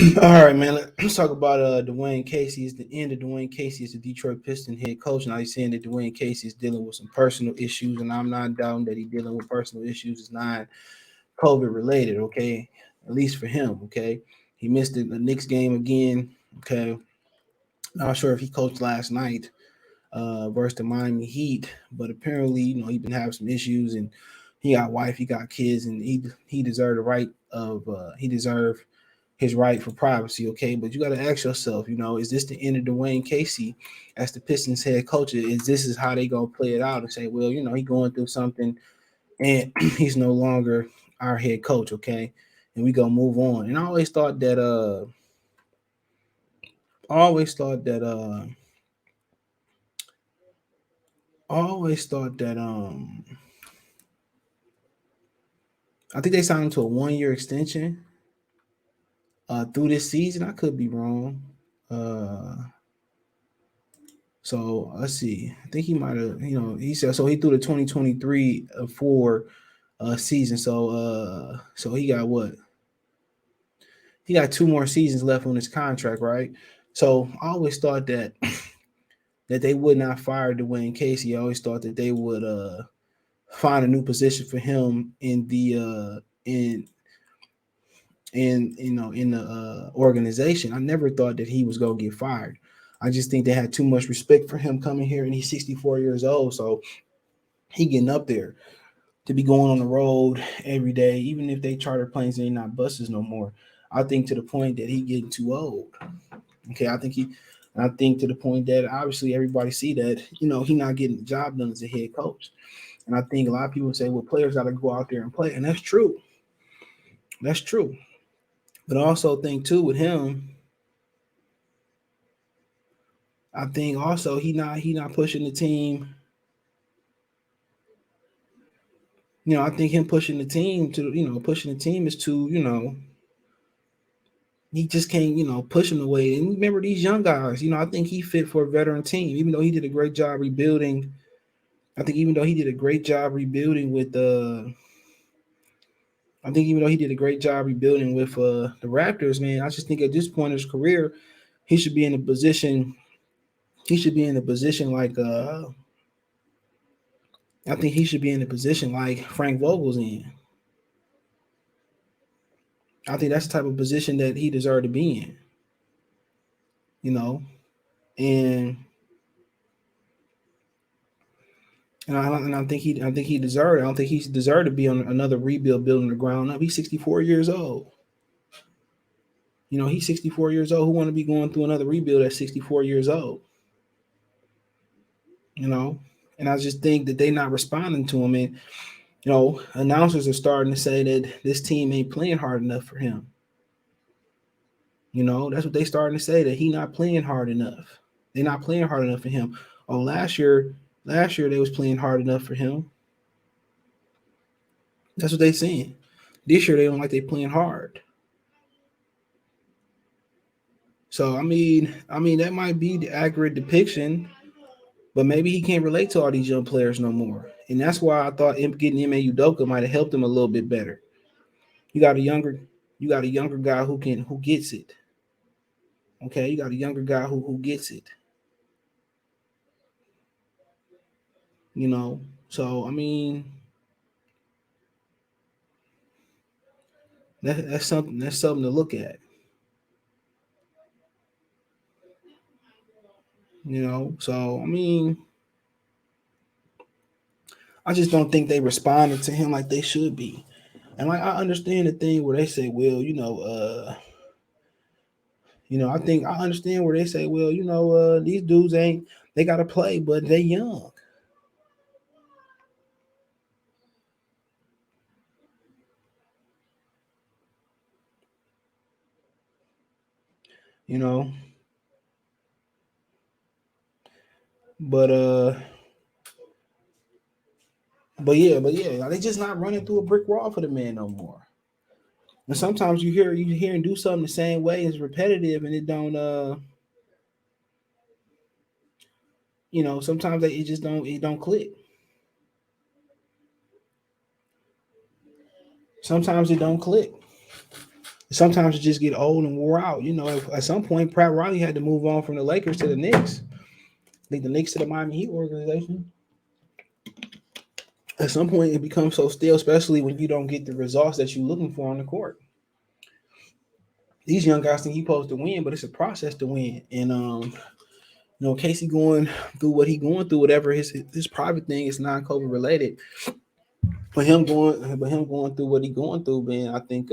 All right, man. Let's talk about Dwayne Casey. It's the end of Dwayne Casey as the Detroit Pistons head coach. Now he's saying that Dwayne Casey is dealing with some personal issues, and I'm not doubting that he's dealing with personal issues. It's not COVID related, okay? At least for him, okay? He missed the Knicks game again, okay? Not sure if he coached last night versus the Miami Heat, but apparently, he's been having some issues, and he got wife, he got kids, and he deserved the right of he deserved his right for privacy, okay? But you got to ask yourself, is this the end of Dwayne Casey as the Pistons head coach? Is how they gonna play it out and say, well, he going through something and he's no longer our head coach, okay? And we gonna move on. And I always thought that I always thought that I think they signed him to a 1 year extension through this season. I could be wrong. So let's see. I think he might have, he said so he threw the 2023 4 season. So he got what? He got 2 more seasons left on his contract, right? So I always thought that that they would not fire Dwayne Casey. I always thought that they would find a new position for him in the in the organization. I never thought that he was gonna get fired. I just think they had too much respect for him coming here, and he's 64 years old, so he getting up there to be going on the road every day, even if they charter planes and they not buses no more. I think to the point that he getting too old. Okay, I think to the point that obviously everybody see that he not getting the job done as a head coach, and I think a lot of people say, well, players got to go out there and play, and that's true. That's true. But I also think too with him, I think also he not pushing the team. I think him pushing the team to pushing the team is too he just can't push him away. And remember these young guys. I think he fit for a veteran team, even though he did a great job rebuilding. I think even though he did a great job rebuilding with I think even though he did a great job rebuilding with the Raptors, man, I just think at this point in his career, he should be in a position. He should be in a position like I think he should be in a position like Frank Vogel's in. I think that's the type of position that he deserved to be in. You know, and I think he deserved it. I don't think he's deserved to be on another rebuild building the ground up. He's 64 years old. He's 64 years old. Who want to be going through another rebuild at 64 years old? You know, and I just think that they're not responding to him. And announcers are starting to say that this team ain't playing hard enough for him. That's what they starting to say, that he not playing hard enough. They're not playing hard enough for him. Oh, last year they was playing hard enough for him. That's what they saying. This year they don't like they playing hard. So I mean that might be the accurate depiction, but maybe he can't relate to all these young players no more. And that's why I thought getting Ime Udoka might have helped him a little bit better. You got a younger, you got a younger guy who gets it. Okay, you got a younger guy who gets it. So I mean that's something to look at. So I mean I just don't think they responded to him like they should be. And like I understand the thing where they say, well, I think I understand where they say, well, these dudes ain't they gotta play, but they young. You know, but but yeah, they just not running through a brick wall for the man no more. And sometimes you hear and do something the same way, it's repetitive, and it don't sometimes it don't click. Sometimes it don't click. Sometimes you just get old and wore out. At some point, Pat Riley had to move on from the Lakers to the Knicks. I think the Knicks to the Miami Heat organization. At some point, it becomes so stale, especially when you don't get the results that you're looking for on the court. These young guys think he's supposed to win, but it's a process to win. And Casey going through what he going through, whatever his private thing is non-COVID related. But him going through what he going through, man, I think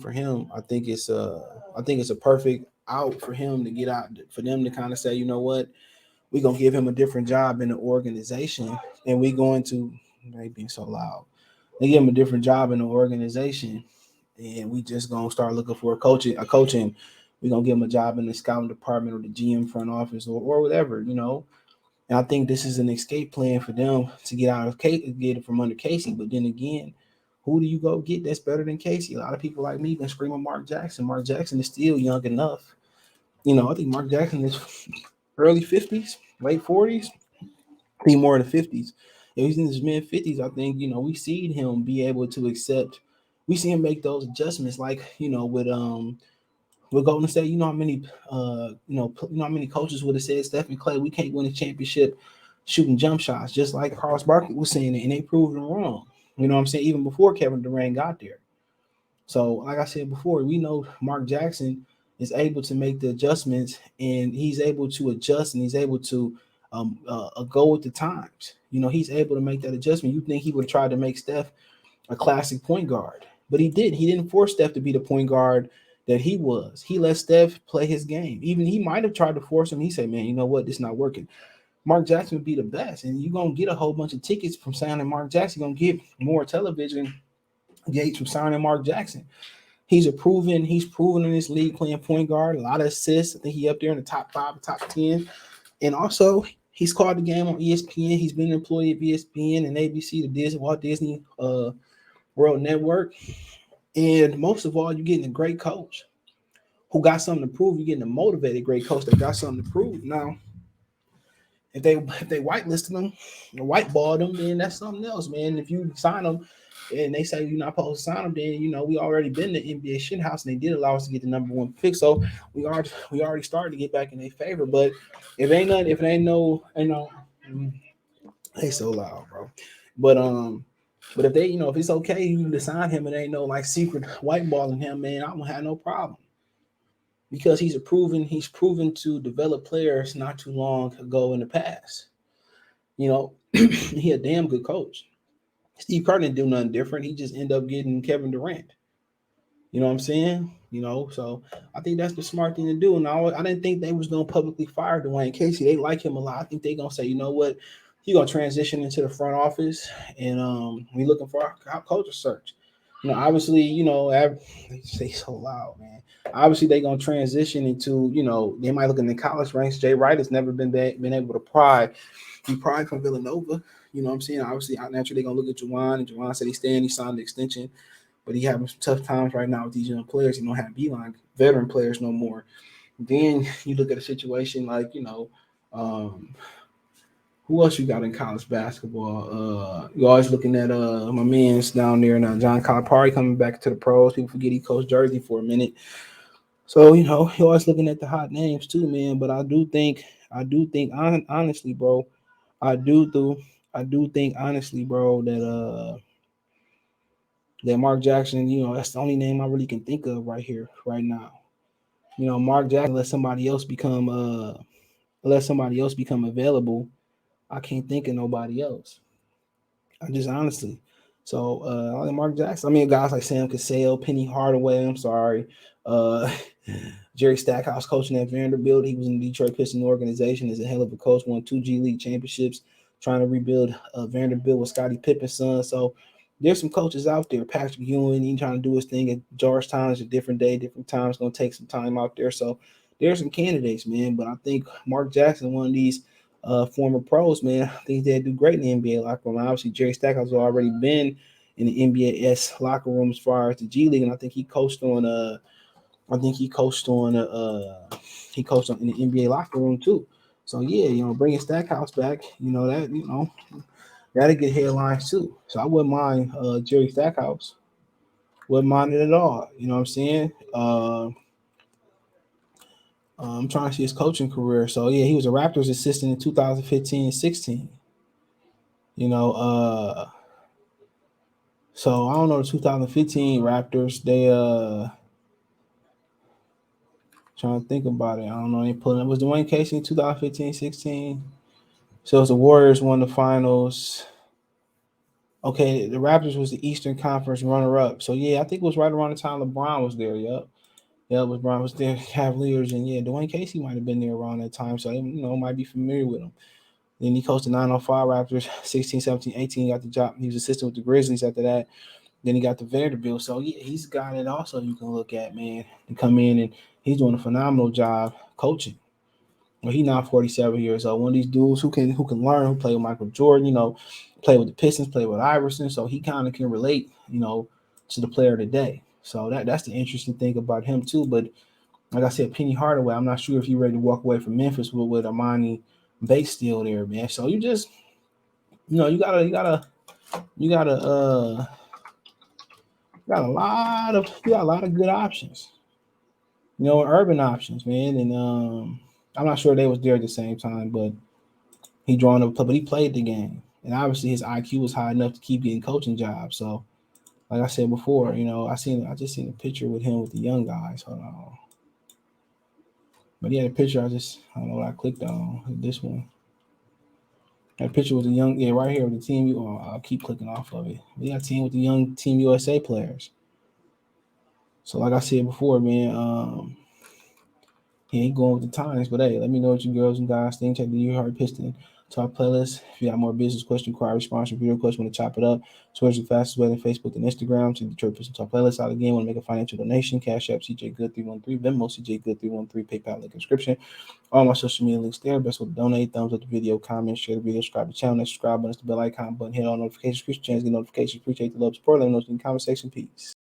for him, I think it's a perfect out for him to get out, for them to kind of say, you know what, we're gonna give him a different job in the organization, and we going to, they being so loud, they give him a different job in the organization, and we just gonna start looking for a coaching. We're gonna give him a job in the scouting department or the GM front office or whatever. And I think this is an escape plan for them to get it from under Casey. But then again, who do you go get that's better than Casey? A lot of people like me been screaming Mark Jackson. Mark Jackson is still young enough. I think Mark Jackson is early 50s, late 40s. I think more in the 50s. If he's in his mid 50s, I think, we see him be able to accept. We see him make those adjustments, like, with Golden State. How many coaches would have said, Stephen Clay, we can't win a championship shooting jump shots, just like Carlos Barkley was saying it, and they proved them wrong. You know what I'm saying? Even before Kevin Durant got there. So, like I said before, we know Mark Jackson is able to make the adjustments, and he's able to adjust, and he's able to go with the times. He's able to make that adjustment. You think he would have tried to make Steph a classic point guard, but he did. He didn't force Steph to be the point guard that he was. He let Steph play his game. Even he might have tried to force him. He said, "Man, you know what? This not working." Mark Jackson would be the best, and you're gonna get a whole bunch of tickets from signing Mark Jackson. You're gonna get more television gates from signing Mark Jackson. He's proven in this league playing point guard, a lot of assists. I think he up there in the top 5, top 10. And also he's called the game on ESPN. He's been employed at ESPN and ABC, the Walt Disney World Network. And most of all, you're getting a great coach who got something to prove. You're getting a motivated great coach that got something to prove. Now, if they whitelisted them or whiteballed them, then that's something else, man. If you sign them and they say you're not supposed to sign them, then we already been the NBA shit house, and they did allow us to get the number one pick. So we already started to get back in their favor. But if it ain't no, they so loud, bro. But if if it's okay you to sign him, it ain't no like secret whiteballing him, man, I won't have no problem. Because he's proven to develop players not too long ago in the past. He a damn good coach. Steve Kerr didn't do nothing different. He just ended up getting Kevin Durant. You know what I'm saying? So I think that's the smart thing to do. And I didn't think they was gonna publicly fire Dwayne Casey. They like him a lot. I think they gonna say, you know what, he gonna transition into the front office, and we looking for our culture search. Obviously, they say so loud, man. Obviously, they gonna transition into, they might look in the college ranks. Jay Wright has never been able to be pried from Villanova. You know what I'm saying? Obviously, naturally, they're gonna look at Dwane, and Dwane said he signed the extension, but he having some tough times right now with these young players. He don't have Beeline veteran players no more. Then you look at a situation like, who else you got in college basketball? You're always looking at my man's down there now, John Calipari coming back to the pros. People forget he coached Jersey for a minute. So, you're always looking at the hot names too, man. But I do think honestly, bro, I do think honestly, bro, that Mark Jackson, that's the only name I really can think of right here, right now. Mark Jackson, let somebody else become available. I can't think of nobody else. I just honestly. So I like Mark Jackson. I mean, guys like Sam Cassell, Penny Hardaway. I'm sorry. Uh, Jerry Stackhouse coaching at Vanderbilt. He was in the Detroit Pistons organization. Is a hell of a coach. Won 2 G League championships. Trying to rebuild Vanderbilt with Scottie Pippen's son. So there's some coaches out there. Patrick Ewing, he trying to do his thing at Georgetown. It's a different day, different time. It's going to take some time out there. So there's some candidates, man. But I think Mark Jackson, one of these former pros, man, I think they'd do great in the NBA locker room. Obviously, Jerry Stackhouse has already been in the NBA locker room as far as the G League, and I think he coached on he coached on in the NBA locker room too. So yeah, bringing Stackhouse back, that'll get headlines too. So I wouldn't mind Jerry Stackhouse. Wouldn't mind it at all. You know what I'm saying? I'm trying to see his coaching career. So yeah, he was a Raptors assistant in 2015 and 16. You know, so I don't know the 2015 Raptors. They trying to think about it. I don't know. They pulling up. Was Dwayne Casey in 2015, 16? So it was the Warriors won the finals. Okay, the Raptors was the Eastern Conference runner-up. So yeah, I think it was right around the time LeBron was there. Yep. Yeah, LeBron was there, Cavaliers, and yeah, Dwayne Casey might have been there around that time. So they, might be familiar with him. Then he coached the 905 Raptors, 16, 17, 18. He got the job. He was assistant with the Grizzlies after that. Then he got the Vanderbilt. So yeah, he's a guy that also you can look at, man, to come in, and he's doing a phenomenal job coaching. Well, he's now 47 years old. One of these dudes who can learn, who play with Michael Jordan, play with the Pistons, play with Iverson. So he kind of can relate, to the player today. So that's the interesting thing about him too. But like I said, Penny Hardaway, I'm not sure if he's ready to walk away from Memphis with Armani Bates still there, man. So you just, you got a lot of good options, urban options, man. And I'm not sure they was there at the same time, but he drawn up, but he played the game, and obviously his IQ was high enough to keep getting coaching jobs. So, like I said before, I just seen a picture with him with the young guys. Hold on, but he had a picture. I don't know what I clicked on. This one. That picture with the young, yeah, right here with the team. I'll keep clicking off of it. We got a team with the young Team USA players. So, like I said before, man, he ain't going with the times. But hey, let me know what you girls and guys think. Check the You Heart Piston Talk playlist. If you got more business question, inquiry, response, or video question, want to chop it up. Twitter's the fastest way than Facebook and Instagram. Check the Detroit Piston Talk playlist out again. Want to make a financial donation? Cash App CJ Good 313, Venmo CJ Good 313, PayPal link description. All my social media links there. Best way to donate. Thumbs up the video, comment, share the video, subscribe to the channel. That subscribe button, the bell icon button, hit all notifications, push chance, get notifications. Appreciate the love, support. Let me know in the comment section. Peace.